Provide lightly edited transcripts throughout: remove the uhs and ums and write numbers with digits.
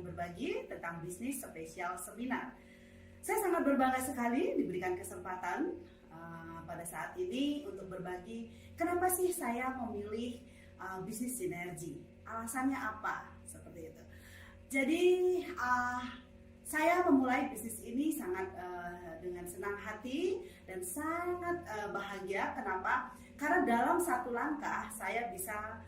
saling berbagi tentang bisnis spesial seminar. Saya sangat berbangga sekali diberikan kesempatan pada saat ini untuk berbagi kenapa sih saya memilih bisnis sinergi. Alasannya apa? Seperti itu. Jadi saya memulai bisnis ini sangat dengan senang hati dan sangat bahagia. Kenapa? Karena dalam satu langkah saya bisa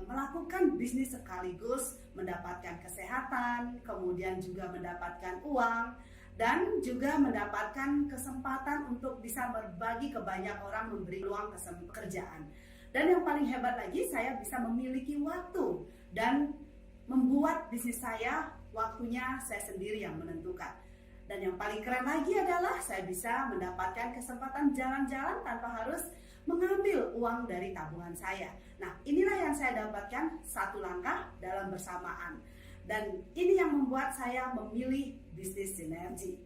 melakukan bisnis sekaligus mendapatkan kesehatan, kemudian juga mendapatkan uang, dan juga mendapatkan kesempatan untuk bisa berbagi ke banyak orang, memberi peluang pekerjaan. Dan yang paling hebat lagi, saya bisa memiliki waktu dan membuat bisnis saya, waktunya saya sendiri yang menentukan. Dan yang paling keren lagi adalah saya bisa mendapatkan kesempatan jalan-jalan tanpa harus mengambil uang dari tabungan saya. Nah, inilah yang saya dapatkan satu langkah dalam bersamaan. Dan ini yang membuat saya memilih bisnis sinergi.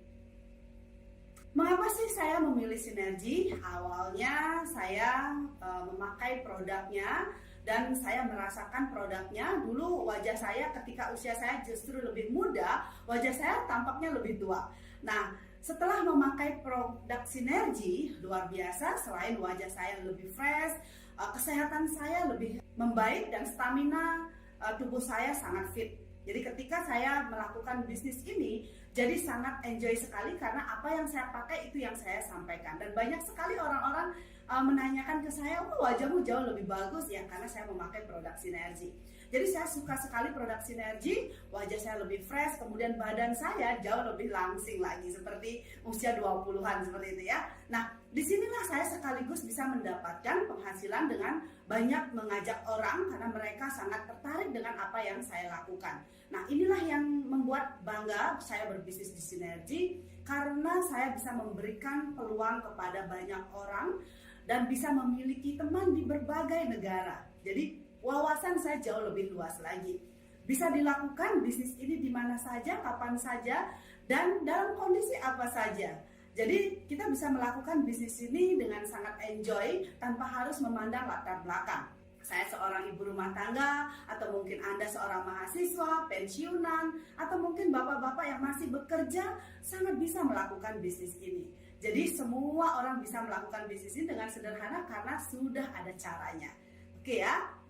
Mengapa sih saya memilih sinergi? Awalnya saya memakai produknya dan saya merasakan produknya. Dulu wajah saya ketika usia saya justru lebih muda, wajah saya tampaknya lebih tua. Nah, setelah memakai produk sinergi, luar biasa, selain wajah saya lebih fresh, kesehatan saya lebih membaik dan stamina tubuh saya sangat fit. Jadi ketika saya melakukan bisnis ini, jadi sangat enjoy sekali karena apa yang saya pakai itu yang saya sampaikan. Dan banyak sekali orang-orang menanyakan ke saya, oh wajahmu jauh lebih bagus ya karena saya memakai produk sinergi. Jadi saya suka sekali produk sinergi, wajah saya lebih fresh, kemudian badan saya jauh lebih langsing lagi seperti usia 20-an seperti itu ya. Nah, disinilah saya sekaligus bisa mendapatkan penghasilan dengan banyak mengajak orang karena mereka sangat tertarik dengan apa yang saya lakukan. Nah, inilah yang membuat bangga saya berbisnis di sinergi karena saya bisa memberikan peluang kepada banyak orang dan bisa memiliki teman di berbagai negara. Jadi wawasan saya jauh lebih luas lagi. Bisa dilakukan bisnis ini di mana saja, kapan saja, dan dalam kondisi apa saja. Jadi kita bisa melakukan bisnis ini dengan sangat enjoy tanpa harus memandang latar belakang. Saya seorang ibu rumah tangga, atau mungkin Anda seorang mahasiswa, pensiunan, atau mungkin bapak-bapak yang masih bekerja, sangat bisa melakukan bisnis ini. Jadi semua orang bisa melakukan bisnis ini dengan sederhana karena sudah ada caranya. Oke ya.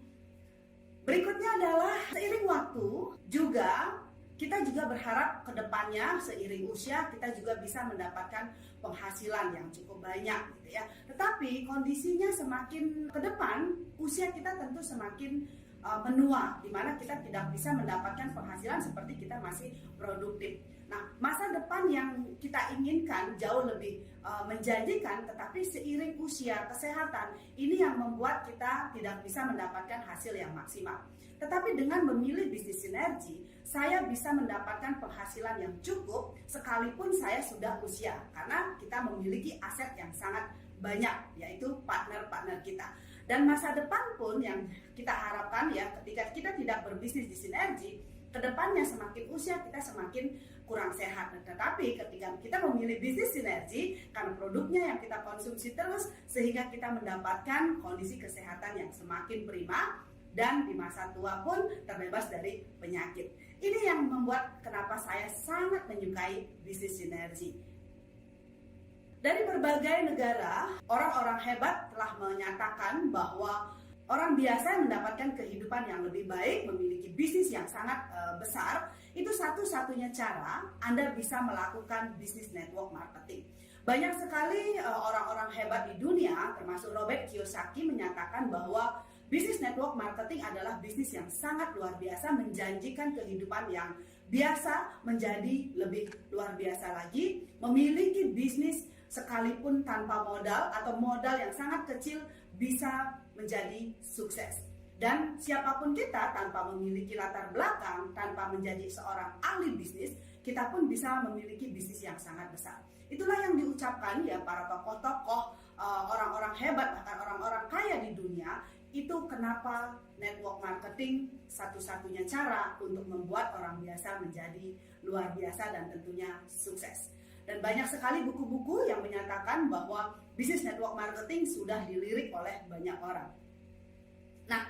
Berikutnya adalah seiring waktu juga kita juga berharap ke depannya seiring usia kita juga bisa mendapatkan penghasilan yang cukup banyak gitu ya. Tetapi kondisinya semakin ke depan, usia kita tentu semakin menua, di mana kita tidak bisa mendapatkan penghasilan seperti kita masih produktif. Nah, masa depan yang kita inginkan jauh lebih menjanjikan, tetapi seiring usia, kesehatan, ini yang membuat kita tidak bisa mendapatkan hasil yang maksimal. Tetapi dengan memilih bisnis sinergi, saya bisa mendapatkan penghasilan yang cukup sekalipun saya sudah usia, karena kita memiliki aset yang sangat banyak, yaitu partner-partner kita. Dan masa depan pun yang kita harapkan ya, ketika kita tidak berbisnis di sinergi, kedepannya semakin usia kita semakin kurang sehat. Tetapi ketika kita memilih bisnis sinergi, karena produknya yang kita konsumsi terus, sehingga kita mendapatkan kondisi kesehatan yang semakin prima, dan di masa tua pun terbebas dari penyakit. Ini yang membuat kenapa saya sangat menyukai bisnis sinergi. Dari berbagai negara, orang-orang hebat telah menyatakan bahwa orang biasa mendapatkan kehidupan yang lebih baik, memiliki bisnis yang sangat besar, itu satu-satunya cara Anda bisa melakukan bisnis network marketing. Banyak sekali orang-orang hebat di dunia, termasuk Robert Kiyosaki, menyatakan bahwa bisnis network marketing adalah bisnis yang sangat luar biasa, menjanjikan kehidupan yang biasa menjadi lebih luar biasa lagi, memiliki bisnis sekalipun tanpa modal atau modal yang sangat kecil bisa menjadi sukses. Dan siapapun kita tanpa memiliki latar belakang, tanpa menjadi seorang ahli bisnis, kita pun bisa memiliki bisnis yang sangat besar. Itulah yang diucapkan ya para tokoh-tokoh, orang-orang hebat, bahkan orang-orang kaya di dunia. Itu kenapa network marketing satu-satunya cara untuk membuat orang biasa menjadi luar biasa dan tentunya sukses. Dan banyak sekali buku-buku yang menyatakan bahwa bisnis network marketing sudah dilirik oleh banyak orang. Nah,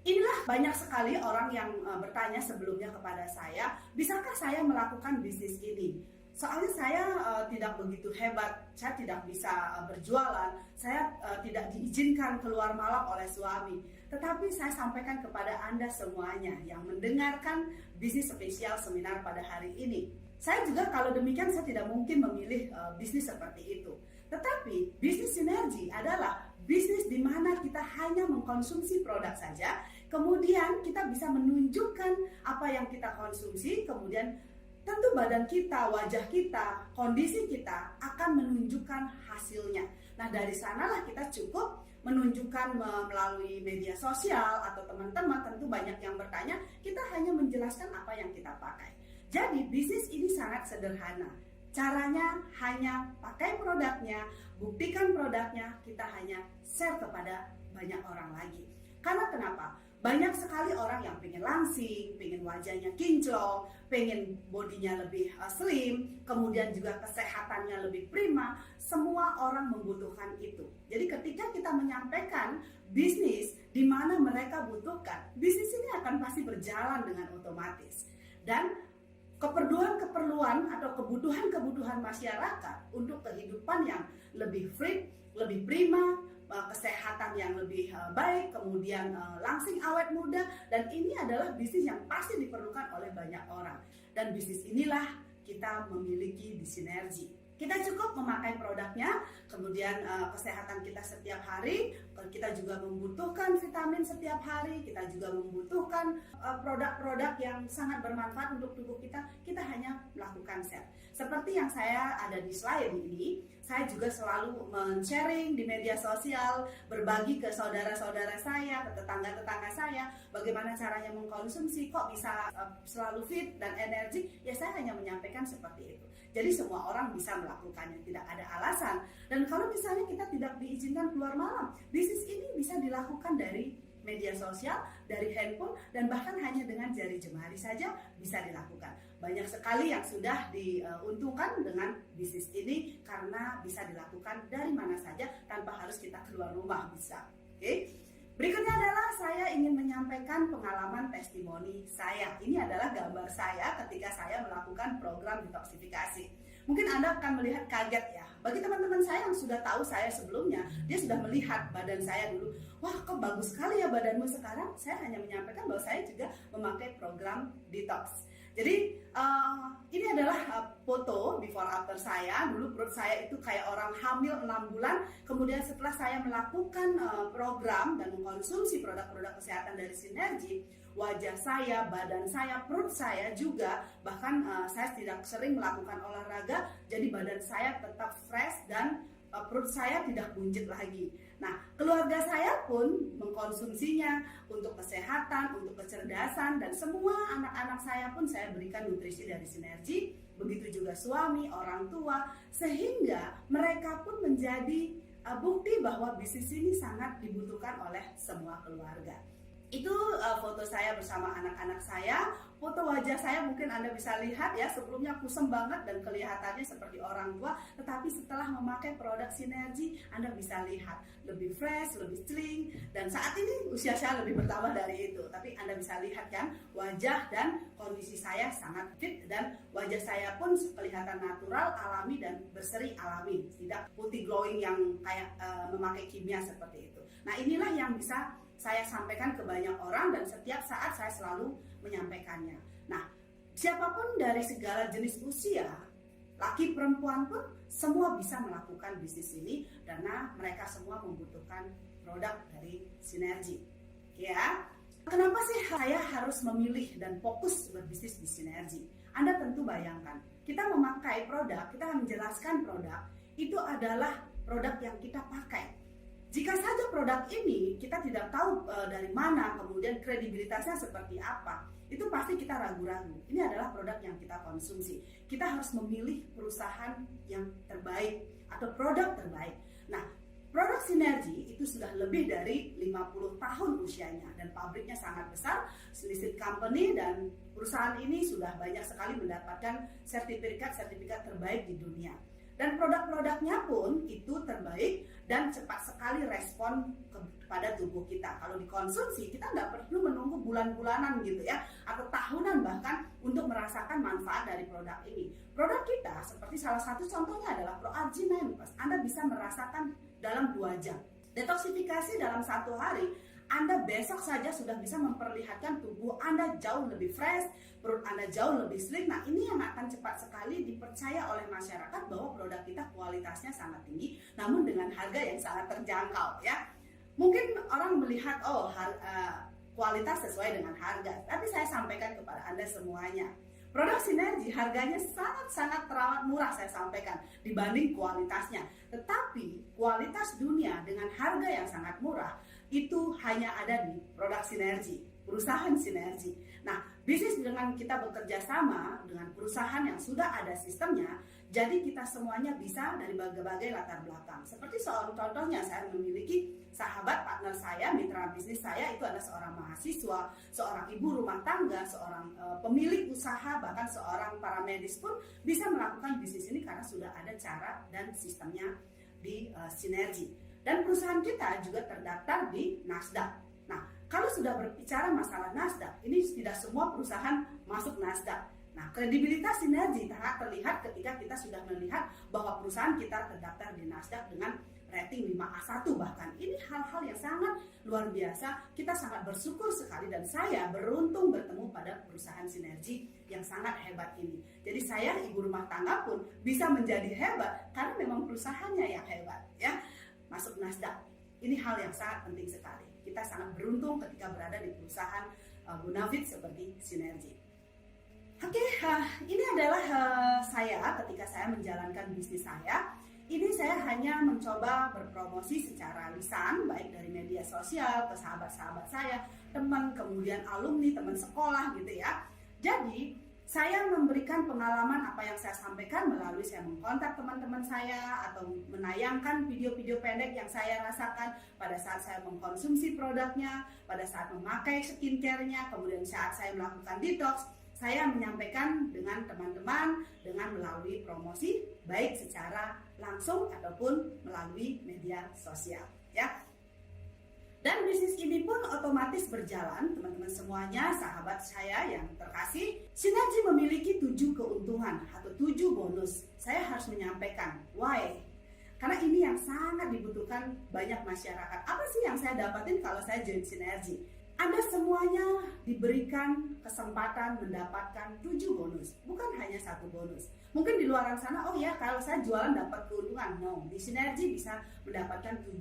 Inilah banyak sekali orang yang bertanya sebelumnya kepada saya, bisakah saya melakukan bisnis ini? Soalnya saya tidak begitu hebat, saya tidak bisa berjualan, saya tidak diizinkan keluar malam oleh suami. Tetapi saya sampaikan kepada Anda semuanya yang mendengarkan bisnis spesial seminar pada hari ini. Saya juga kalau demikian saya tidak mungkin memilih bisnis seperti itu. Tetapi bisnis sinergi adalah bisnis di mana kita hanya mengkonsumsi produk saja, kemudian kita bisa menunjukkan apa yang kita konsumsi, kemudian tentu badan kita, wajah kita, kondisi kita akan menunjukkan hasilnya. Nah, dari sanalah kita cukup menunjukkan melalui media sosial atau teman-teman, tentu banyak yang bertanya, kita hanya menjelaskan apa yang kita pakai. Jadi bisnis ini sangat sederhana. Caranya hanya pakai produknya, buktikan produknya, kita hanya share kepada banyak orang lagi. Karena kenapa? Banyak sekali orang yang pengen langsing, pengen wajahnya kinclong, pengen bodinya lebih slim, kemudian juga kesehatannya lebih prima. Semua orang membutuhkan itu. Jadi ketika kita menyampaikan bisnis di mana mereka butuhkan, bisnis ini akan pasti berjalan dengan otomatis. Dan keperluan atau kebutuhan masyarakat untuk kehidupan yang lebih fit, lebih prima, kesehatan yang lebih baik, kemudian langsing awet muda, dan ini adalah bisnis yang pasti diperlukan oleh banyak orang. Dan bisnis inilah kita memiliki di Sinergi. Kita cukup memakai produknya, kemudian kesehatan kita setiap hari, kita juga membutuhkan vitamin setiap hari, kita juga membutuhkan produk-produk yang sangat bermanfaat untuk tubuh kita, kita hanya melakukan share. Seperti yang saya ada di slide ini, saya juga selalu men-sharing di media sosial, berbagi ke saudara-saudara saya, ke tetangga-tetangga saya, bagaimana caranya mengkonsumsi, kok bisa selalu fit dan energi, ya saya hanya menyampaikan seperti itu. Jadi semua orang bisa melakukannya, tidak ada alasan. Dan kalau misalnya kita tidak diizinkan keluar malam, bisnis ini bisa dilakukan dari media sosial, dari handphone, dan bahkan hanya dengan jari jemari saja bisa dilakukan. Banyak sekali yang sudah diuntungkan dengan bisnis ini karena bisa dilakukan dari mana saja tanpa harus kita keluar rumah bisa. Oke? Berikutnya adalah saya ingin menyampaikan pengalaman testimoni saya. Ini adalah gambar saya ketika saya melakukan program detoksifikasi. Mungkin Anda akan melihat kaget ya. Bagi teman-teman saya yang sudah tahu saya sebelumnya, dia sudah melihat badan saya dulu. Wah, kok bagus sekali ya badanmu sekarang. Saya hanya menyampaikan bahwa saya juga memakai program detox. Jadi ini adalah foto before after saya. Dulu perut saya itu kayak orang hamil 6 bulan. Kemudian setelah saya melakukan program dan mengkonsumsi produk-produk kesehatan dari Sinergi, wajah saya, badan saya, perut saya juga, bahkan saya tidak sering melakukan olahraga, jadi badan saya tetap fresh dan perut saya tidak buncit lagi. Nah, keluarga saya pun mengkonsumsinya untuk kesehatan, untuk kecerdasan, dan semua anak-anak saya pun saya berikan nutrisi dari Sinergi, begitu juga suami, orang tua, sehingga mereka pun menjadi bukti bahwa bisnis ini sangat dibutuhkan oleh semua keluarga. Itu foto saya bersama anak-anak saya. Foto wajah saya mungkin Anda bisa lihat ya, sebelumnya kusem banget dan kelihatannya seperti orang tua, tetapi setelah memakai produk Sinergi Anda bisa lihat lebih fresh, lebih sling, dan saat ini usia saya lebih bertambah dari itu. Tapi Anda bisa lihat kan wajah dan kondisi saya sangat fit, dan wajah saya pun kelihatan natural, alami, dan berseri alami, tidak putih glowing yang kayak memakai kimia seperti itu. Nah, inilah yang bisa saya sampaikan ke banyak orang dan setiap saat saya selalu menyampaikannya. Nah, siapapun dari segala jenis usia, laki perempuan pun semua bisa melakukan bisnis ini karena mereka semua membutuhkan produk dari Sinergi. Ya, kenapa sih saya harus memilih dan fokus berbisnis di Sinergi? Anda tentu bayangkan, kita memakai produk, kita menjelaskan produk, itu adalah produk yang kita pakai. Jika saja produk ini kita tidak tahu dari mana, kemudian kredibilitasnya seperti apa, itu pasti kita ragu-ragu. Ini adalah produk yang kita konsumsi. Kita harus memilih perusahaan yang terbaik atau produk terbaik. Nah, produk Sinergi itu sudah lebih dari 50 tahun usianya dan pabriknya sangat besar, listed company, dan perusahaan ini sudah banyak sekali mendapatkan sertifikat terbaik di dunia. Dan produk-produknya pun itu terbaik dan cepat sekali respon kepada tubuh kita. Kalau dikonsumsi, kita nggak perlu menunggu bulan-bulanan gitu ya, atau tahunan bahkan untuk merasakan manfaat dari produk ini. Produk kita seperti salah satu contohnya adalah ProArgi-9. Anda bisa merasakan dalam 2 jam. Detoksifikasi dalam 1 hari, Anda besok saja sudah bisa memperlihatkan tubuh Anda jauh lebih fresh, perut Anda jauh lebih slim. Nah, ini yang akan cepat sekali dipercaya oleh masyarakat bahwa produk kita kualitasnya sangat tinggi, namun dengan harga yang sangat terjangkau ya. Mungkin orang melihat kualitas sesuai dengan harga, tapi saya sampaikan kepada Anda semuanya. Produk Sinergi harganya sangat-sangat teramat murah, saya sampaikan, dibanding kualitasnya. Tetapi kualitas dunia dengan harga yang sangat murah itu hanya ada di produk Sinergi, perusahaan Sinergi. Nah, bisnis dengan kita bekerja sama dengan perusahaan yang sudah ada sistemnya, jadi kita semuanya bisa dari berbagai latar belakang. Seperti contohnya, saya memiliki sahabat partner saya, mitra bisnis saya itu adalah seorang mahasiswa, seorang ibu rumah tangga, seorang pemilik usaha, bahkan seorang paramedis pun bisa melakukan bisnis ini karena sudah ada cara dan sistemnya di Sinergi. Dan perusahaan kita juga terdaftar di Nasdaq. Nah, kalau sudah berbicara masalah Nasdaq, ini tidak semua perusahaan masuk Nasdaq. Nah, kredibilitas Sinergi sangat terlihat ketika kita sudah melihat bahwa perusahaan kita terdaftar di Nasdaq dengan rating 5A1 bahkan. Ini hal-hal yang sangat luar biasa. Kita sangat bersyukur sekali dan saya beruntung bertemu pada perusahaan Sinergi yang sangat hebat ini. Jadi saya ibu rumah tangga pun bisa menjadi hebat karena memang perusahaannya yang hebat ya. Masuk Nasdaq. Ini hal yang sangat penting sekali. Kita sangat beruntung ketika berada di perusahaan bonafit seperti Sinergi. Oke, ini adalah saya ketika saya menjalankan bisnis saya. Ini saya hanya mencoba berpromosi secara lisan, baik dari media sosial ke sahabat-sahabat saya, teman, kemudian alumni, teman sekolah gitu ya. Jadi, saya memberikan pengalaman apa yang saya sampaikan melalui saya mengkontak teman-teman saya atau menayangkan video-video pendek yang saya rasakan pada saat saya mengkonsumsi produknya, pada saat memakai skincare-nya, kemudian saat saya melakukan detox. Saya menyampaikan dengan teman-teman dengan melalui promosi baik secara langsung ataupun melalui media sosial ya. Dan bisnis ini pun otomatis berjalan, teman-teman semuanya, sahabat saya yang terkasih. Sinergi memiliki 7 keuntungan atau 7 bonus. Saya harus menyampaikan why. Karena ini yang sangat dibutuhkan banyak masyarakat. Apa sih yang saya dapatin kalau saya join Sinergi? Anda semuanya diberikan kesempatan mendapatkan 7 bonus, bukan hanya 1 bonus. Mungkin di luar sana, oh ya kalau saya jualan dapat keuntungan. No, di Sinergi bisa mendapatkan 7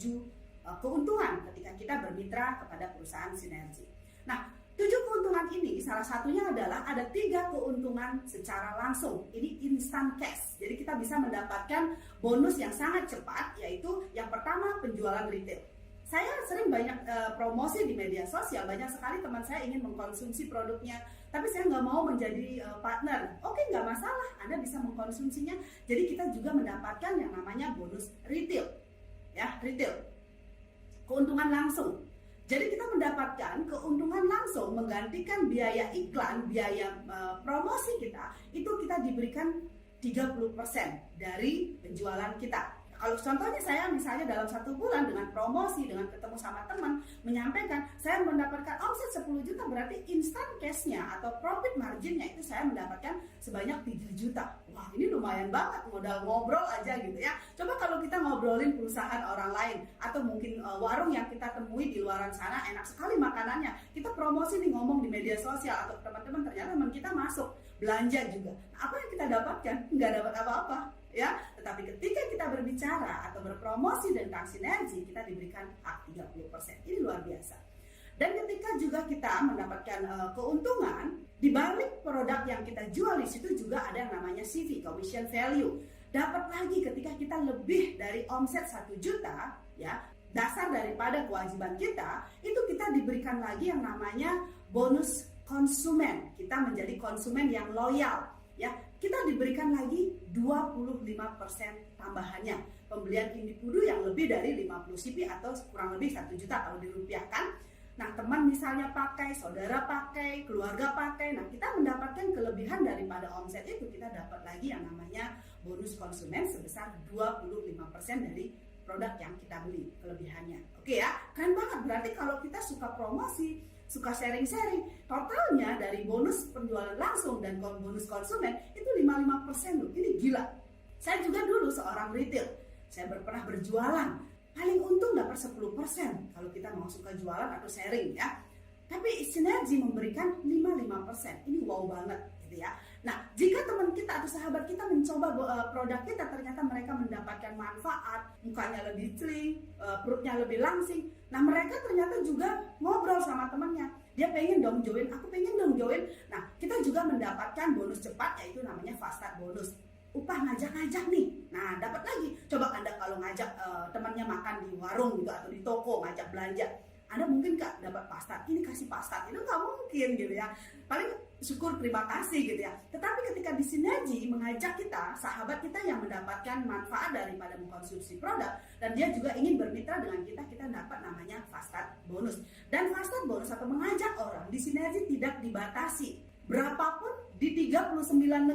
keuntungan ketika kita bermitra kepada perusahaan Sinergi. Nah, 7 keuntungan ini salah satunya adalah ada 3 keuntungan secara langsung. Ini instant cash. Jadi kita bisa mendapatkan bonus yang sangat cepat, yaitu yang pertama penjualan retail. Saya sering banyak promosi di media sosial, banyak sekali teman saya ingin mengkonsumsi produknya, tapi saya nggak mau menjadi partner. Oke, nggak masalah, Anda bisa mengkonsumsinya. Jadi kita juga mendapatkan yang namanya bonus retail, ya retail. Keuntungan langsung. Jadi kita mendapatkan keuntungan langsung menggantikan biaya iklan, biaya promosi kita, itu kita diberikan 30% dari penjualan kita. Kalau contohnya saya misalnya dalam 1 bulan dengan promosi, dengan ketemu sama teman, menyampaikan saya mendapatkan omset 10 juta, berarti instant cash-nya atau profit margin-nya itu saya mendapatkan sebanyak 3 juta. Wah, ini lumayan banget, modal ngobrol aja gitu ya. Coba kalau kita ngobrolin perusahaan orang lain atau mungkin warung yang kita temui di luaran sana, enak sekali makanannya. Kita promosi nih, ngomong di media sosial atau teman-teman, ternyata teman kita masuk belanja juga. Nah, apa yang kita dapatkan? Nggak dapat apa-apa. Ya, tetapi ketika kita berbicara atau berpromosi tentang Sinergi, kita diberikan hak 30%. Ini luar biasa. Dan ketika juga kita mendapatkan keuntungan, di balik produk yang kita jual di situ juga ada yang namanya CV, commission value. Dapat lagi ketika kita lebih dari omset 1 juta, ya, dasar daripada kewajiban kita, itu kita diberikan lagi yang namanya bonus konsumen. Kita menjadi konsumen yang loyal, ya. Kita diberikan lagi 25% tambahannya. Pembelian individu yang lebih dari 50 CP atau kurang lebih 1 juta kalau dirupiahkan, Nah, teman misalnya pakai, saudara pakai, keluarga pakai, nah kita mendapatkan kelebihan daripada omset itu, kita dapat lagi yang namanya bonus konsumen sebesar 25% dari produk yang kita beli, kelebihannya. Oke ya, keren banget. Berarti kalau kita suka promosi, suka sharing-sharing, totalnya dari bonus penjualan langsung dan bonus konsumen itu 55% loh. Ini gila. Saya juga dulu seorang retail, saya pernah berjualan, paling untung dapat 10% kalau kita mau suka jualan atau sharing ya. Tapi sinergi memberikan 55%. Ini wow banget gitu ya. Nah, jika teman kita atau sahabat kita mencoba produk kita, ternyata mereka mendapatkan manfaat, mukanya lebih celing, perutnya lebih langsing. Nah, mereka ternyata juga ngobrol sama temannya. Dia pengen dong join, aku pengen dong join. Nah, kita juga mendapatkan bonus cepat, yaitu namanya fast start bonus. Upah ngajak-ngajak nih. Nah, dapat lagi. Coba Anda kalau ngajak temannya makan di warung gitu atau di toko, ngajak belanja, Anda mungkin nggak dapat pastar, ini kasih pastar, itu nggak mungkin gitu ya. Paling syukur terima kasih gitu ya. Tetapi ketika di sinergi mengajak kita, sahabat kita yang mendapatkan manfaat daripada mengkonsumsi produk, dan dia juga ingin bermitra dengan kita, kita dapat namanya fast start bonus. Dan fast start bonus atau mengajak orang di sinergi tidak dibatasi. Berapapun di 39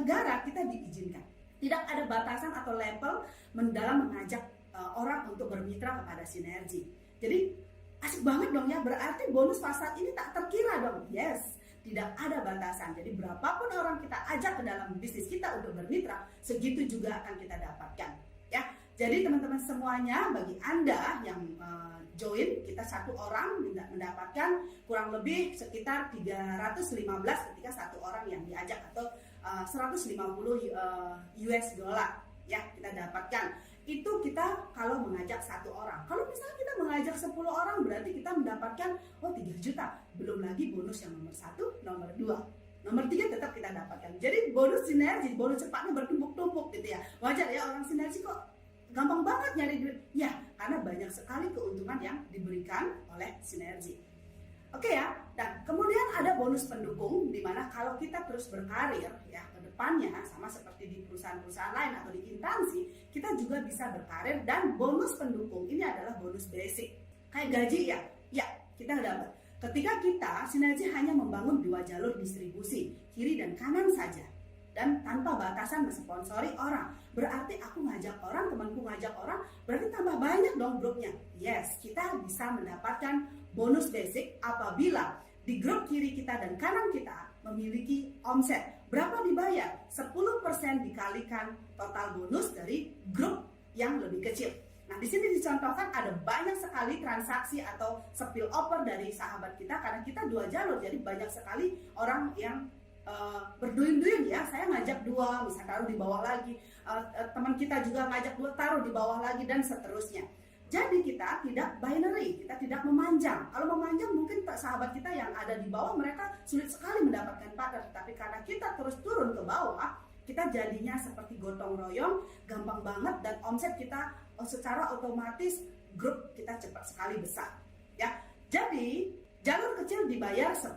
negara kita diizinkan. Tidak ada batasan atau level dalam mengajak orang untuk bermitra kepada sinergi. Jadi asik banget dong ya, berarti bonus fast start ini tak terkira dong. Yes, tidak ada batasan. Jadi berapapun orang kita ajak ke dalam bisnis kita untuk bermitra, segitu juga akan kita dapatkan. Ya, jadi teman-teman semuanya, bagi Anda yang join, kita satu orang mendapatkan kurang lebih sekitar 315 ketika satu orang yang diajak, atau 150 US dollar ya kita dapatkan. Itu kita kalau mengajak satu orang. Kalau misalnya kita mengajak 10 orang, berarti kita mendapatkan 3 juta. Belum lagi bonus yang nomor 1, nomor 2. Nomor 3 tetap kita dapatkan. Jadi bonus sinergi, bonus cepatnya bertumpuk-tumpuk gitu ya. Wajar ya, orang sinergi kok gampang banget nyari duit. Ya, karena banyak sekali keuntungan yang diberikan oleh sinergi. Oke ya, dan kemudian ada bonus pendukung, di mana kalau kita terus berkarir ya ke depannya, sama seperti di perusahaan-perusahaan lain atau di instansi, kita juga bisa berkarir. Dan bonus pendukung ini adalah bonus basic, kayak gaji ya kita dapat. Ketika kita sinergi hanya membangun 2 jalur distribusi, kiri dan kanan saja, dan tanpa batasan mensponsori orang. Berarti aku ngajak orang, temanku ngajak orang, berarti tambah banyak dong grupnya. Yes, kita bisa mendapatkan bonus basic apabila di grup kiri kita dan kanan kita memiliki omset. Berapa dibayar? 10% dikalikan total bonus dari grup yang lebih kecil. Nah, di sini dicontohkan ada banyak sekali transaksi atau spill over dari sahabat kita, karena kita 2 jalur, jadi banyak sekali orang yang berduyun-duyun ya. Saya ngajak 2, misalnya taruh di bawah lagi, teman kita juga ngajak 2, taruh di bawah lagi, dan seterusnya. Jadi kita tidak binary, kita tidak memanjang. Kalau memanjang mungkin sahabat kita yang ada di bawah, mereka sulit sekali mendapatkan partner. Tapi karena kita terus turun ke bawah, kita jadinya seperti gotong royong, gampang banget, dan omset kita secara otomatis grup kita cepat sekali besar. Ya, jadi jalur kecil dibayar 10%.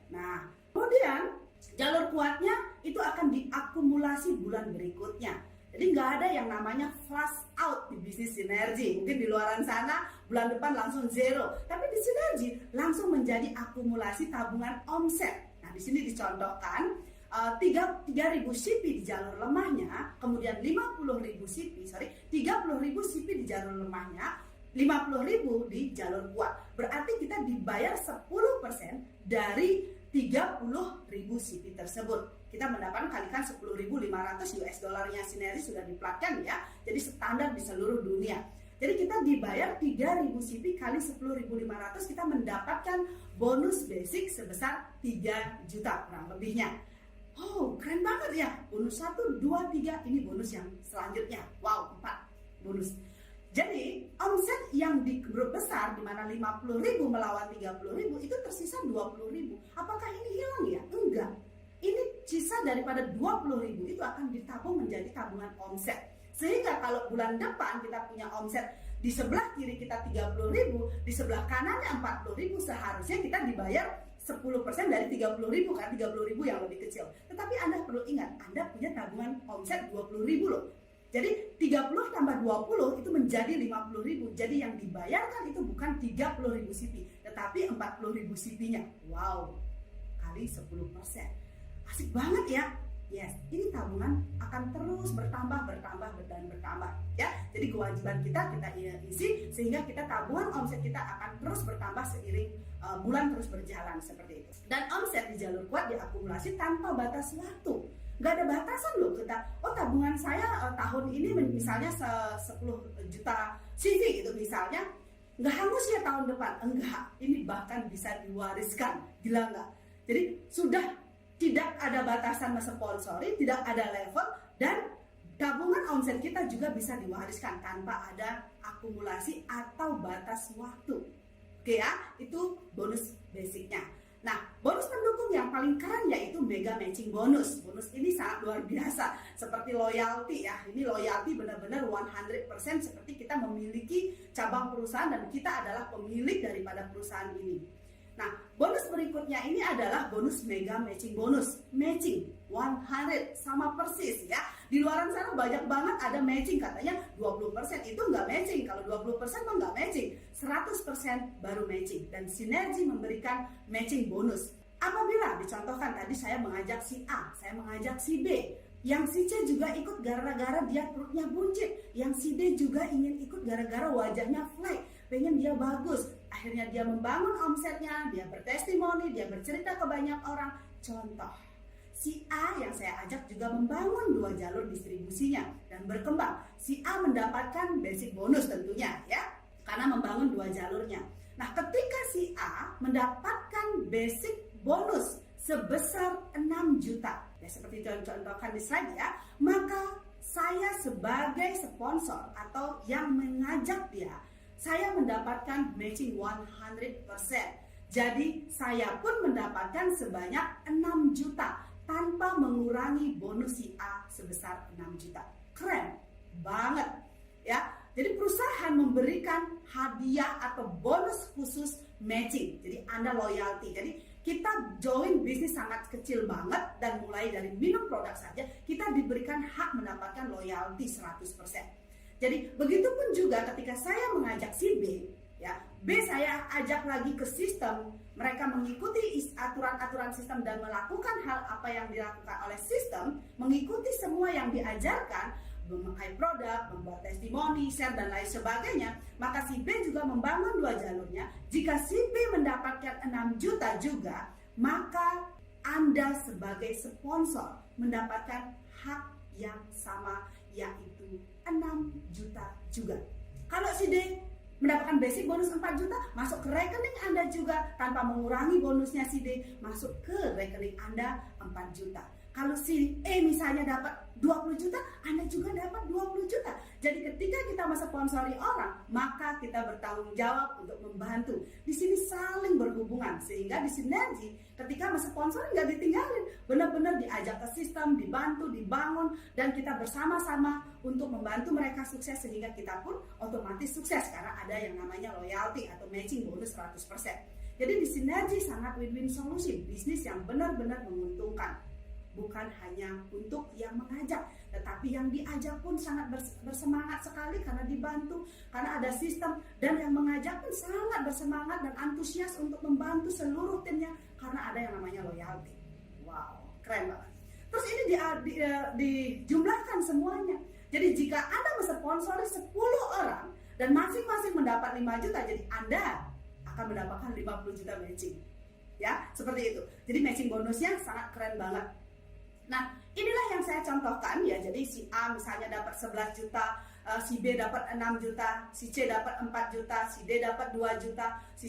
Nah, kemudian jalur kuatnya itu akan diakumulasi bulan berikutnya. Jadi nggak ada yang namanya flash out di bisnis sinergi. Mungkin di luaran sana bulan depan langsung zero, tapi di sinergi langsung menjadi akumulasi tabungan omset. Nah, di sini dicontohkan 3.000 CP di jalur lemahnya, kemudian 30.000 CP di jalur lemahnya, 50.000 di jalur kuat. Berarti kita dibayar 10% dari 30.000 CP tersebut. Kita mendapatkan kalikan 10.500 US dollarnya sinergi sudah diplatkan ya. Jadi standar di seluruh dunia. Jadi kita dibayar 3.000 CP kali 10.500, kita mendapatkan bonus basic sebesar 3 juta kurang lebihnya. Oh, keren banget ya. Bonus 1, 2, 3, ini bonus yang selanjutnya. Wow, 4 bonus. Jadi omset yang di grup besar di mana 50.000 melawan 30.000 itu tersisa 20.000. Apakah ini hilang ya? Enggak. Ini sisa daripada 20.000 itu akan ditabung menjadi tabungan omset. Sehingga kalau bulan depan kita punya omset di sebelah kiri kita 30.000, di sebelah kanannya 40.000, seharusnya kita dibayar 10% dari 30.000, kan 30.000 yang lebih kecil. Tetapi Anda perlu ingat, Anda punya tabungan omset 20.000 loh. Jadi 30 tambah 20 itu menjadi 50.000. Jadi yang dibayarkan itu bukan 30.000 CP, tetapi 40.000 CP-nya. Wow, kali 10%. Asik banget ya. Yes, ini tabungan akan terus bertambah dan bertambah ya. Jadi kewajiban kita isi sehingga kita tabungan omset kita akan terus bertambah seiring bulan terus berjalan seperti itu. Dan omset di jalur kuat diakumulasi tanpa batas waktu. Nggak ada batasan loh kita. Oh, tabungan saya tahun ini misalnya 10 juta CV gitu misalnya. Nggak hangus ya tahun depan. Enggak, ini bahkan bisa diwariskan. Gila nggak? Jadi sudah tidak ada batasan mensponsori, tidak ada level, dan tabungan omset kita juga bisa diwariskan tanpa ada akumulasi atau batas waktu. Oke ya, itu bonus basicnya. Nah, bonus pendukung yang paling keren yaitu mega matching bonus. Bonus ini sangat luar biasa, seperti loyalty ya. Ini loyalty benar-benar 100% seperti kita memiliki cabang perusahaan dan kita adalah pemilik daripada perusahaan ini. Nah, bonus berikutnya ini adalah bonus mega matching bonus. Matching 100 sama persis ya. Di luaran sana banyak banget ada matching, katanya 20% itu nggak matching. Kalau 20% mah nggak matching, 100% baru matching. Dan Sinergi memberikan matching bonus. Apabila dicontohkan tadi saya mengajak si A, saya mengajak si B, yang si C juga ikut gara-gara dia perutnya buncit, yang si D juga ingin ikut gara-gara wajahnya flat, pengen dia bagus. Akhirnya dia membangun omsetnya, dia bertestimoni, dia bercerita ke banyak orang. Contoh, si A yang saya ajak juga membangun 2 jalur distribusinya dan berkembang. Si A mendapatkan basic bonus tentunya ya, karena membangun 2 jalurnya. Nah, ketika si A mendapatkan basic bonus sebesar 6 juta, ya seperti contohkan di slide ya, maka saya sebagai sponsor atau yang mengajak dia, saya mendapatkan matching 100%. Jadi saya pun mendapatkan sebanyak 6 juta tanpa mengurangi bonus si A sebesar 6 juta. Keren banget ya. Jadi perusahaan memberikan hadiah atau bonus khusus matching. Jadi Anda loyalty. Jadi kita join bisnis sangat kecil banget dan mulai dari minum produk saja kita diberikan hak mendapatkan loyalty 100%. Jadi begitupun juga ketika saya mengajak si B, ya B saya ajak lagi ke sistem, mereka mengikuti aturan-aturan sistem dan melakukan hal apa yang dilakukan oleh sistem, mengikuti semua yang diajarkan, memakai produk, membuat testimoni, share dan lain sebagainya, maka si B juga membangun 2 jalurnya. Jika si B mendapatkan 6 juta juga, maka Anda sebagai sponsor mendapatkan hak yang sama, yaitu 6 juta juga. Kalau si D mendapatkan basic bonus 4 juta, masuk ke rekening Anda juga tanpa mengurangi bonusnya si D, masuk ke rekening Anda 4 juta. Kalau si E misalnya dapat 20 juta, Anda juga dapat 20 juta. Jadi ketika kita mensponsori orang, maka kita bertanggung jawab untuk membantu. Di sini saling berhubungan, sehingga di Sinergi ketika mensponsori nggak ditinggalin, benar-benar diajak ke sistem, dibantu, dibangun, dan kita bersama-sama untuk membantu mereka sukses sehingga kita pun otomatis sukses karena ada yang namanya loyalty atau matching bonus 100%. Jadi di Sinergi sangat win-win solution, bisnis yang benar-benar menguntungkan. Bukan hanya untuk yang mengajak, tetapi yang diajak pun sangat bersemangat sekali karena dibantu, karena ada sistem, dan yang mengajak pun sangat bersemangat dan antusias untuk membantu seluruh timnya karena ada yang namanya loyalty. Wow, keren banget. Terus ini dijumlahkan semuanya. Jadi jika Anda mensponsori 10 orang dan masing-masing mendapat 5 juta, jadi Anda akan mendapatkan 50 juta matching. Ya, seperti itu. Jadi matching bonusnya sangat keren banget. Nah, inilah yang saya contohkan ya. Jadi si A misalnya dapat 11 juta, si B dapat 6 juta, si C dapat 4 juta, si D dapat 2 juta, si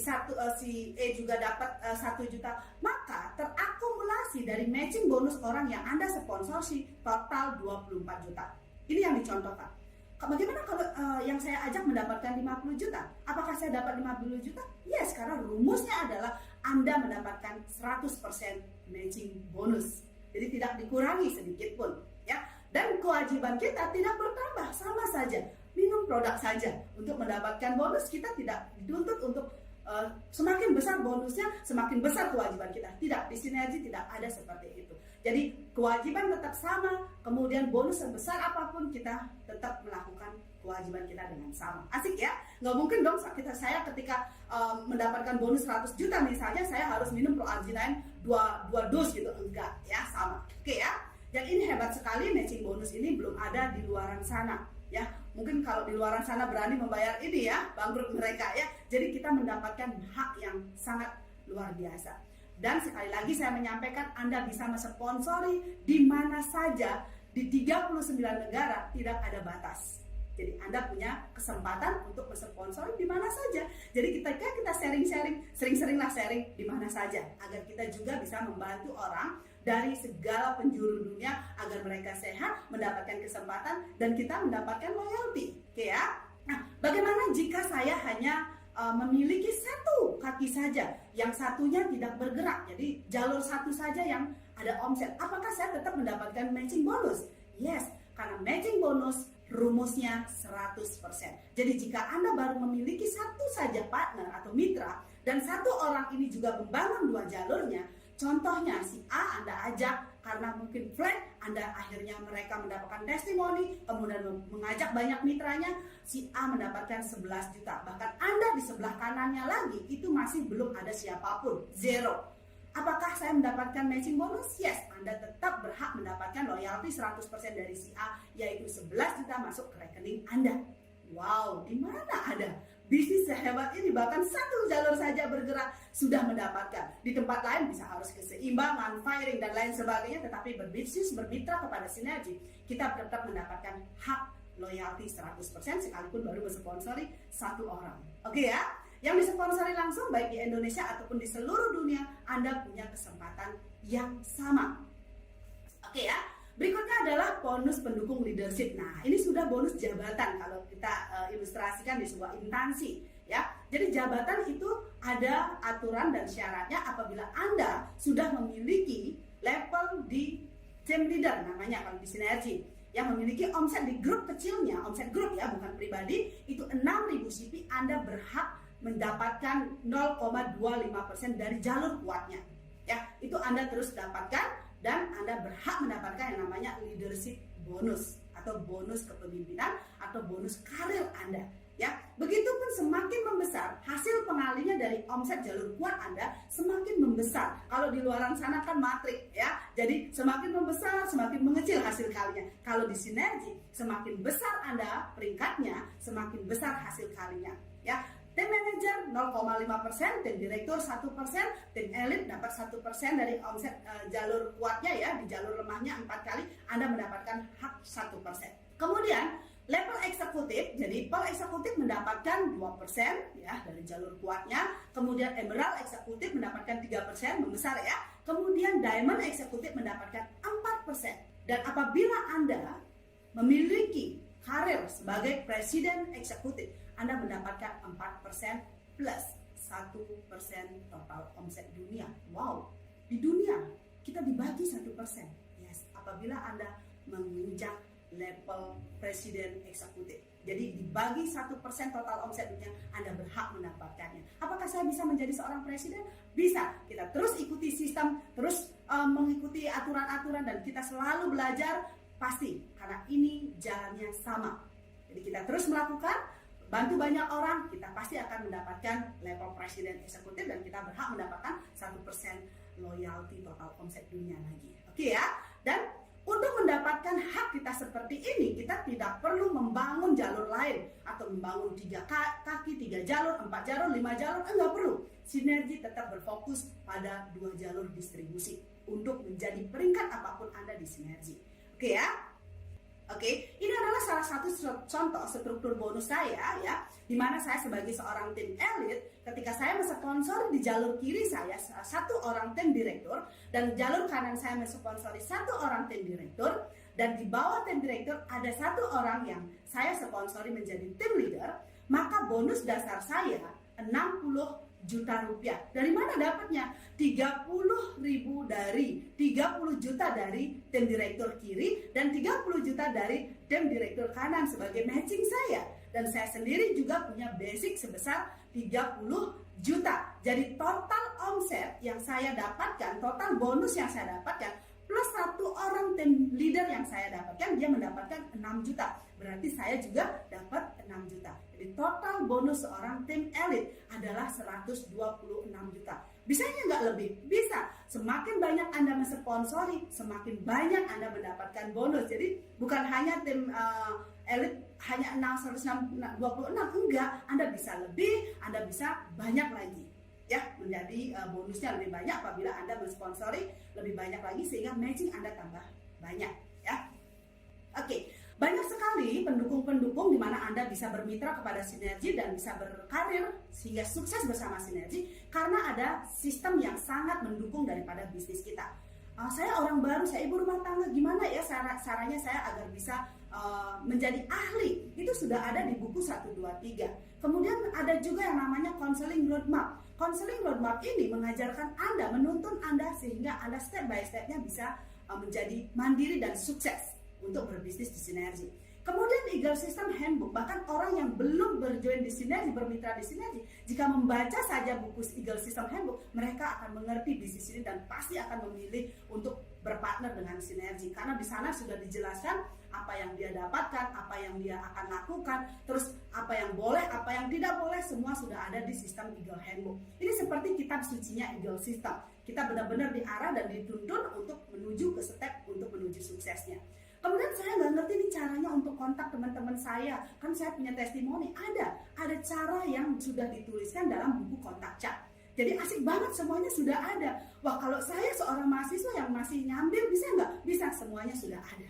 E juga dapat 1 juta. Maka terakumulasi dari matching bonus orang yang Anda sponsorship total 24 juta. Ini yang dicontohkan. Bagaimana kalau yang saya ajak mendapatkan 50 juta? Apakah saya dapat 50 juta? Yes, karena rumusnya adalah Anda mendapatkan 100% matching bonus. Jadi tidak dikurangi sedikit pun, ya. Dan kewajiban kita tidak bertambah, sama saja. Minum produk saja. Untuk mendapatkan bonus kita tidak dituntut untuk semakin besar bonusnya, semakin besar kewajiban kita. Tidak, di Sinergi tidak ada seperti itu. Jadi kewajiban tetap sama, kemudian bonus sebesar apapun kita tetap melakukan kewajiban kita dengan sama. Asik ya? Nggak mungkin dong saya ketika mendapatkan bonus 100 juta misalnya, saya harus minum proarginine 2 dos gitu. Enggak ya, sama. Oke ya? Yang ini hebat sekali, matching bonus ini belum ada di luaran sana. Ya, mungkin kalau di luaran sana berani membayar ini ya, bangkrut mereka ya. Jadi kita mendapatkan hak yang sangat luar biasa. Dan sekali lagi saya menyampaikan, Anda bisa mensponsori di mana saja di 39 negara, tidak ada batas. Jadi Anda punya kesempatan untuk mensponsori di mana saja. Jadi kita sharing-sharing, sering-seringlah sharing di mana saja, agar kita juga bisa membantu orang dari segala penjuru dunia agar mereka sehat, mendapatkan kesempatan, dan kita mendapatkan loyalty. Oke ya? Nah, bagaimana jika saya hanya memiliki satu kaki saja, yang satunya tidak bergerak, jadi jalur satu saja yang ada omset? Apakah saya tetap mendapatkan matching bonus? Yes, karena matching bonus rumusnya 100%. Jadi jika Anda baru memiliki satu saja partner atau mitra, dan satu orang ini juga membangun 2 jalurnya, contohnya si A Anda ajak karena mungkin flat, Anda akhirnya mereka mendapatkan testimoni, kemudian mengajak banyak mitranya, si A mendapatkan 11 juta. Bahkan Anda di sebelah kanannya lagi, itu masih belum ada siapapun, zero. Apakah saya mendapatkan matching bonus? Yes, Anda tetap berhak mendapatkan loyalty 100% dari si A, yaitu 11 juta masuk ke rekening Anda. Wow, di mana ada bisnis sehebat ini? Bahkan satu jalur saja bergerak sudah mendapatkan. Di tempat lain bisa harus keseimbangan, firing, dan lain sebagainya. Tetapi berbisnis, bermitra kepada sinergi, kita tetap mendapatkan hak loyalty 100% sekalipun baru mensponsori satu orang. Oke ya? Yang disponsori langsung baik di Indonesia ataupun di seluruh dunia, Anda punya kesempatan yang sama. Oke ya? Berikutnya adalah bonus pendukung leadership. Nah, ini sudah bonus jabatan kalau kita ilustrasikan di sebuah instansi, ya. Jadi jabatan itu ada aturan dan syaratnya apabila Anda sudah memiliki level di team leader, namanya kalau di sinergi, yang memiliki omset di grup kecilnya, omset grup ya, bukan pribadi, itu 6.000 CP, Anda berhak mendapatkan 0,25% dari jalur kuatnya. Ya, itu Anda terus dapatkan. Dan Anda berhak mendapatkan yang namanya leadership bonus atau bonus kepemimpinan atau bonus karir Anda. Ya, begitupun semakin membesar hasil pengalinya dari omset jalur kuat Anda, semakin membesar. Kalau di luaran sana kan matrik ya, jadi semakin membesar semakin mengecil hasil kalinya. Kalau di sinergi, semakin besar Anda peringkatnya, semakin besar hasil kalinya. Ya. Tim manager 0,5%, tim direktur 1%, tim elit dapat 1% dari omset jalur kuatnya ya, di jalur lemahnya 4 kali Anda mendapatkan hak 1%. Kemudian level eksekutif, jadi pearl eksekutif mendapatkan 2% ya dari jalur kuatnya. Kemudian emerald eksekutif mendapatkan 3%, membesar ya. Kemudian diamond eksekutif mendapatkan 4%. Dan apabila Anda memiliki karir sebagai presiden eksekutif, Anda mendapatkan 4% plus 1% total omset dunia. Wow, di dunia kita dibagi 1%. Yes, apabila Anda menginjak level presiden eksekutif. Jadi dibagi 1% total omset dunia, Anda berhak mendapatkannya. Apakah saya bisa menjadi seorang presiden? Bisa. Kita terus ikuti sistem, terus mengikuti aturan-aturan, dan kita selalu belajar, pasti. Karena ini jalannya sama. Jadi kita terus melakukan, bantu banyak orang, kita pasti akan mendapatkan level presiden eksekutif, dan kita berhak mendapatkan 1% loyalty total omset dunia lagi. Oke ya? Dan untuk mendapatkan hak kita seperti ini, kita tidak perlu membangun jalur lain atau membangun 3 kaki, 3 jalur, 4 jalur, 5 jalur, enggak perlu. Sinergi tetap berfokus pada 2 jalur distribusi untuk menjadi peringkat apapun Anda di sinergi. Oke ya? Oke, ini adalah salah satu contoh struktur bonus saya ya, di mana saya sebagai seorang tim elit, ketika saya mensponsori di jalur kiri saya 1 orang tim direktur, dan jalur kanan saya mensponsori 1 orang tim direktur, dan di bawah tim direktur ada 1 orang yang saya sponsori menjadi tim leader, maka bonus dasar saya 60 juta rupiah. Dari mana dapatnya? 30.000 dari 30 juta dari tim direktur kiri dan 30 juta dari tim direktur kanan sebagai matching saya. Dan saya sendiri juga punya basic sebesar 30 juta. Jadi total omset yang saya dapatkan, total bonus yang saya dapatkan plus 1 orang tim leader yang saya dapatkan, dia mendapatkan 6 juta. Berarti saya juga dapat 6 juta. Jadi total bonus seorang tim elit adalah 126 juta. Bisanya nggak lebih? Bisa. Semakin banyak Anda mensponsori, semakin banyak Anda mendapatkan bonus. Jadi bukan hanya tim elit hanya 126, enggak. Anda bisa lebih, Anda bisa banyak lagi. Ya, menjadi bonusnya lebih banyak apabila Anda mensponsori lebih banyak lagi sehingga matching Anda tambah banyak, ya. Oke, banyak sekali pendukung-pendukung di mana Anda bisa bermitra kepada Sinergi dan bisa berkarir sehingga sukses bersama Sinergi karena ada sistem yang sangat mendukung daripada bisnis kita. Saya orang baru, saya ibu rumah tangga, gimana ya caranya saya agar bisa menjadi ahli? Itu sudah ada di buku 123. Kemudian ada juga yang namanya counseling roadmap. Counseling roadmap ini mengajarkan Anda, menuntun Anda sehingga Anda step by step-nya bisa menjadi mandiri dan sukses untuk berbisnis di Sinergi. Kemudian Eagle System Handbook, bahkan orang yang belum berjoin di Sinergi, bermitra di Sinergi, jika membaca saja buku Eagle System Handbook, mereka akan mengerti bisnis ini dan pasti akan memilih untuk berpartner dengan Sinergi. Karena di sana sudah dijelaskan apa yang dia dapatkan, apa yang dia akan lakukan, terus apa yang boleh, apa yang tidak boleh, semua sudah ada di sistem Eagle Handbook. Ini seperti kitab sucinya Eagle System. Kita benar-benar diarah dan dituntun untuk menuju ke step untuk menuju suksesnya. Kemudian saya nggak ngerti nih caranya untuk kontak teman-teman saya. Kan saya punya testimoni. Ada cara yang sudah dituliskan dalam buku kontak chat. Jadi asik banget, semuanya sudah ada. Wah, kalau saya seorang mahasiswa yang masih nyambil, bisa nggak? Bisa, semuanya sudah ada.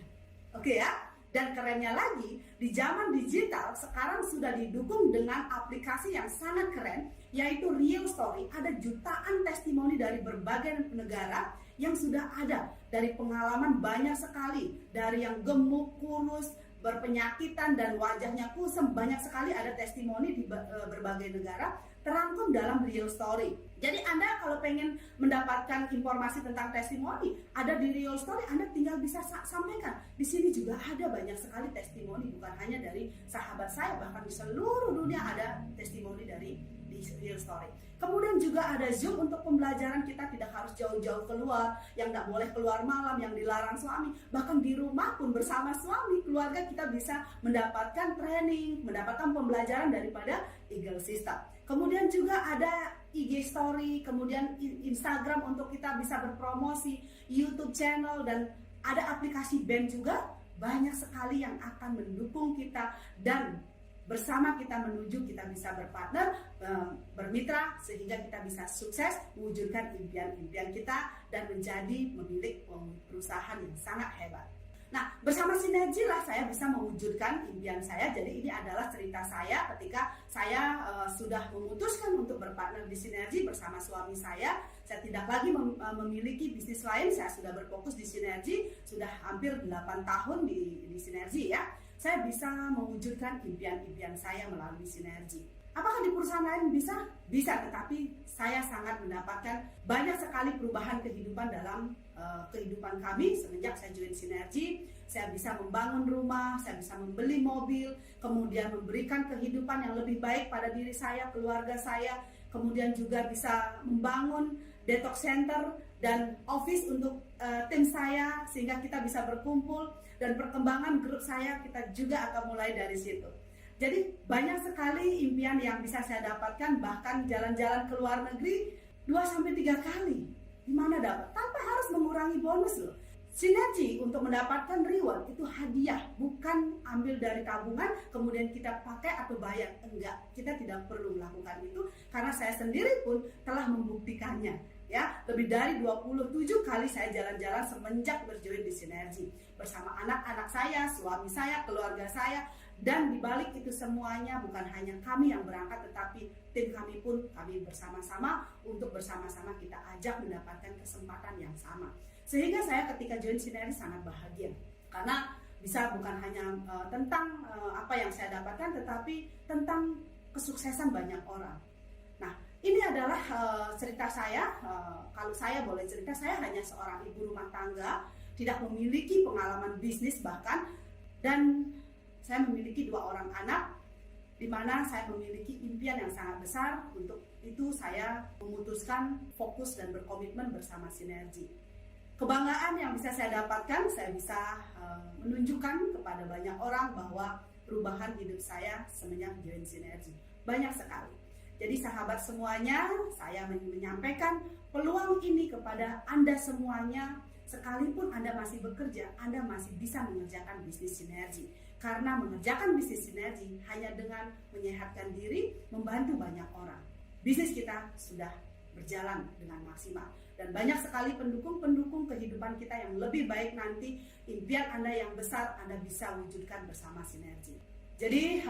Oke ya? Dan kerennya lagi, di zaman digital sekarang sudah didukung dengan aplikasi yang sangat keren, yaitu Real Story. Ada jutaan testimoni dari berbagai negara yang sudah ada. Dari pengalaman banyak sekali, dari yang gemuk, kurus, berpenyakitan, dan wajahnya kusam. Banyak sekali ada testimoni di berbagai negara terangkum dalam Real Story. Jadi Anda kalau pengen mendapatkan informasi tentang testimoni, ada di Real Story, Anda tinggal bisa sampaikan. Di sini juga ada banyak sekali testimoni, bukan hanya dari sahabat saya, bahkan di seluruh dunia ada testimoni dari di Real Story. Kemudian juga ada Zoom untuk pembelajaran, kita tidak harus jauh-jauh keluar, yang tidak boleh keluar malam, yang dilarang suami. Bahkan di rumah pun bersama suami, keluarga kita bisa mendapatkan training, mendapatkan pembelajaran daripada Eagle System. Kemudian juga ada IG Story, kemudian Instagram untuk kita bisa berpromosi, YouTube channel, dan ada aplikasi band juga. Banyak sekali yang akan mendukung kita dan bersama kita menuju kita bisa berpartner, bermitra sehingga kita bisa sukses mewujudkan impian-impian kita dan menjadi pemilik perusahaan yang sangat hebat. Nah, bersama Sinergi lah saya bisa mewujudkan impian saya. Jadi ini adalah cerita saya ketika saya sudah memutuskan untuk berpartner di Sinergi bersama suami saya. Saya tidak lagi memiliki bisnis lain, saya sudah berfokus di Sinergi, sudah hampir 8 tahun di Sinergi ya. Saya bisa mewujudkan impian-impian saya melalui Sinergi. Apakah di perusahaan lain bisa? Bisa, tetapi saya sangat mendapatkan banyak sekali perubahan kehidupan dalam kehidupan kami semenjak saya join Sinergi. Saya bisa membangun rumah, saya bisa membeli mobil, kemudian memberikan kehidupan yang lebih baik pada diri saya, keluarga saya, kemudian juga bisa membangun detox center dan office untuk tim saya sehingga kita bisa berkumpul, dan perkembangan grup saya kita juga akan mulai dari situ. Jadi banyak sekali impian yang bisa saya dapatkan, bahkan jalan-jalan ke luar negeri 2-3 kali. Di mana dapat? Tanpa harus mengurangi bonus loh. Sinergi untuk mendapatkan reward itu hadiah, bukan ambil dari tabungan kemudian kita pakai atau bayar. Enggak, kita tidak perlu melakukan itu karena saya sendiri pun telah membuktikannya. Ya, lebih dari 27 kali saya jalan-jalan semenjak berjoin di Sinergi bersama anak-anak saya, suami saya, keluarga saya. Dan dibalik itu semuanya bukan hanya kami yang berangkat, tetapi tim kami pun kami bersama-sama untuk bersama-sama kita ajak mendapatkan kesempatan yang sama. Sehingga saya ketika join Sinergi sangat bahagia karena bisa bukan hanya tentang apa yang saya dapatkan, tetapi tentang kesuksesan banyak orang. Nah, ini adalah cerita saya. Kalau saya boleh cerita, saya hanya seorang ibu rumah tangga, tidak memiliki pengalaman bisnis bahkan, dan saya memiliki 2 orang anak, di mana saya memiliki impian yang sangat besar. Untuk itu saya memutuskan fokus dan berkomitmen bersama Sinergi. kebanggaan yang bisa saya dapatkan, saya bisa menunjukkan kepada banyak orang bahwa perubahan hidup saya semenjak join Sinergi banyak sekali. Jadi sahabat semuanya, saya menyampaikan peluang ini kepada Anda semuanya. Sekalipun Anda masih bekerja, Anda masih bisa mengerjakan bisnis sinergi. Karena mengerjakan bisnis sinergi hanya dengan menyehatkan diri, membantu banyak orang. Bisnis kita sudah berjalan dengan maksimal. Dan banyak sekali pendukung-pendukung kehidupan kita yang lebih baik nanti. Impian Anda yang besar, Anda bisa wujudkan bersama sinergi. Jadi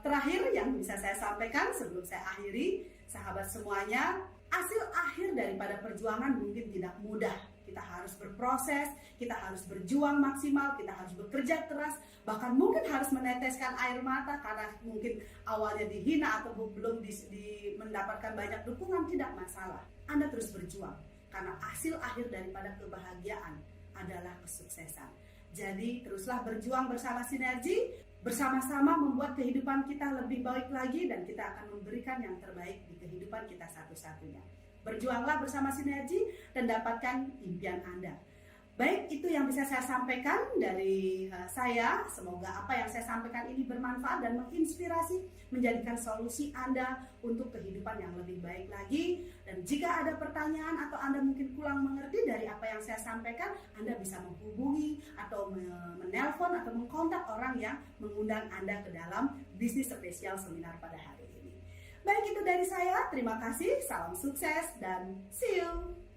terakhir yang bisa saya sampaikan sebelum saya akhiri, sahabat semuanya, hasil akhir daripada perjuangan mungkin tidak mudah. Kita harus berproses, kita harus berjuang maksimal, kita harus bekerja keras, bahkan mungkin harus meneteskan air mata karena mungkin awalnya dihina atau belum mendapatkan banyak dukungan, tidak masalah. Anda terus berjuang, karena hasil akhir daripada kebahagiaan adalah kesuksesan. Jadi teruslah berjuang bersama sinergi, bersama-sama membuat kehidupan kita lebih baik lagi, dan kita akan memberikan yang terbaik di kehidupan kita satu-satunya. Berjuanglah bersama sinergi dan dapatkan impian Anda. Baik, itu yang bisa saya sampaikan dari saya. Semoga apa yang saya sampaikan ini bermanfaat dan menginspirasi, menjadikan solusi Anda untuk kehidupan yang lebih baik lagi. Dan jika ada pertanyaan atau Anda mungkin kurang mengerti dari apa yang saya sampaikan, Anda bisa menghubungi atau menelpon atau mengkontak orang yang mengundang Anda ke dalam bisnis spesial seminar pada hari ini. Baik, itu dari saya. Terima kasih, salam sukses, dan see you!